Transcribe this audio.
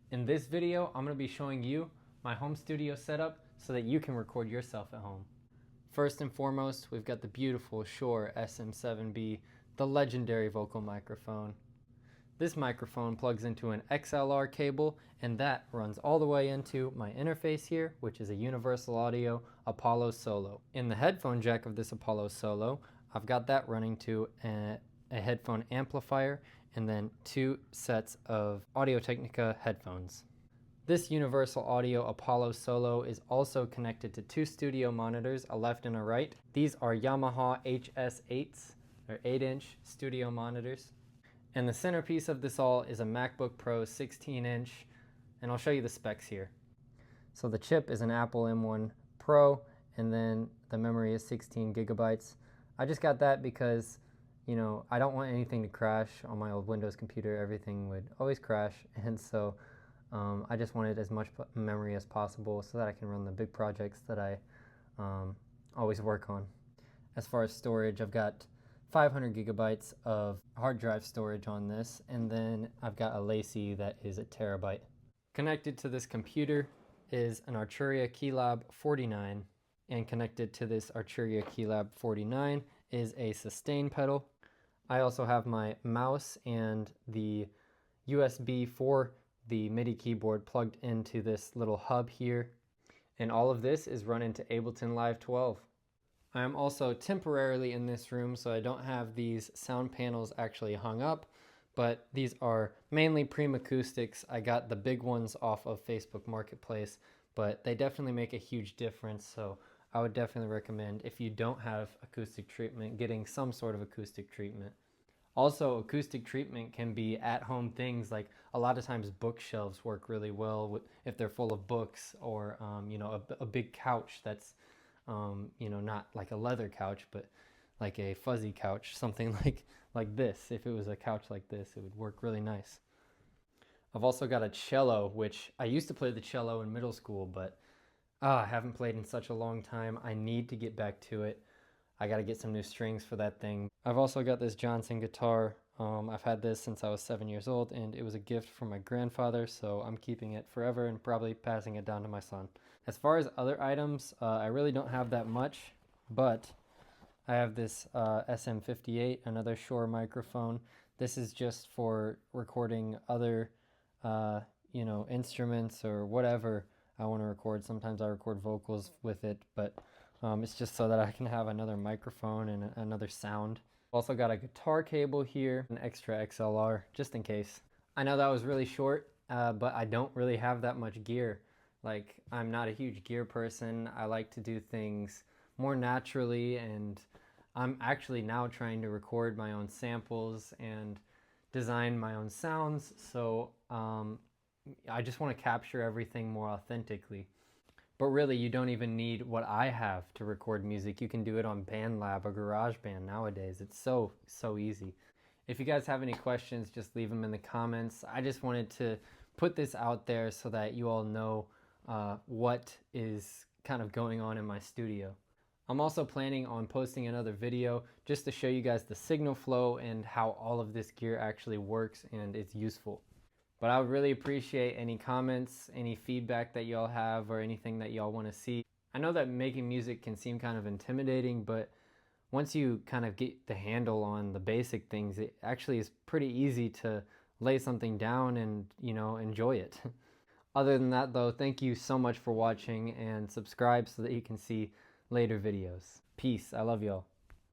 In this video, I'm going to be showing you my home studio setup so that you can record yourself at home. First and foremost, we've got the beautiful Shure SM7B, the legendary vocal microphone. This microphone plugs into an XLR cable, and that runs all the way into my interface here, which is a Universal Audio Apollo Solo. In the headphone jack of this Apollo Solo, I've got that running to a headphone amplifier and then 2 sets of Audio-Technica headphones. This Universal Audio Apollo Solo is also connected to 2 studio monitors, a left and a right. These are Yamaha HS8s, or 8-inch studio monitors. And the centerpiece of this all is a MacBook Pro 16-inch, and I'll show you the specs here. So the chip is an Apple M1 Pro, and then the memory is 16 gigabytes. I just got that because, you know, I don't want anything to crash. On my old Windows computer, everything would always crash, and so I just wanted as much memory as possible so that I can run the big projects that I always work on. As far as storage, I've got 500 gigabytes of hard drive storage on this, and then I've got a Lacy that is a terabyte. Connected to this computer is an Arturia Keylab 49, and connected to this Arturia Keylab 49 is a sustain pedal. I also have my mouse and the USB for the MIDI keyboard plugged into this little hub here, and all of this is run into Ableton Live 12. I am also temporarily in this room, so I don't have these sound panels actually hung up, but these are mainly Preem Acoustics. I got the big ones off of Facebook Marketplace, but they definitely make a huge difference, so I would definitely recommend, if you don't have acoustic treatment, getting some sort of acoustic treatment. Also, acoustic treatment can be at-home things, like a lot of times bookshelves work really well if they're full of books, or you know, a big couch that's you know, not like a leather couch, but like a fuzzy couch, something like this. If it was a couch like this, it would work really nice. I've also got a cello, which I used to play the cello in middle school, but I haven't played in such a long time. I need to get back to it. I got to get some new strings for that thing. I've also got this Johnson guitar. I've had this since I was 7 years old, and it was a gift from my grandfather, so I'm keeping it forever and probably passing it down to my son. As far as other items, I really don't have that much, but I have this SM58, another Shure microphone. This is just for recording other, you know, instruments or whatever I want to record. Sometimes I record vocals with it, but it's just so that I can have another microphone and another sound. Also got a guitar cable here, an extra XLR, just in case. I know that was really short, but I don't really have that much gear. Like, I'm not a huge gear person. I like to do things more naturally, and I'm actually now trying to record my own samples and design my own sounds, so I just want to capture everything more authentically. But really, you don't even need what I have to record music. You can do it on BandLab or GarageBand nowadays. It's so easy. If you guys have any questions, just leave them in the comments. I just wanted to put this out there so that you all know what is kind of going on in my studio. I'm also planning on posting another video just to show you guys the signal flow and how all of this gear actually works and is useful. But I would really appreciate any comments, any feedback that y'all have, or anything that y'all want to see. I know that making music can seem kind of intimidating, but once you kind of get the handle on the basic things, it actually is pretty easy to lay something down and, you know, enjoy it. Other than that though, thank you so much for watching, and subscribe so that you can see later videos. Peace. I love y'all.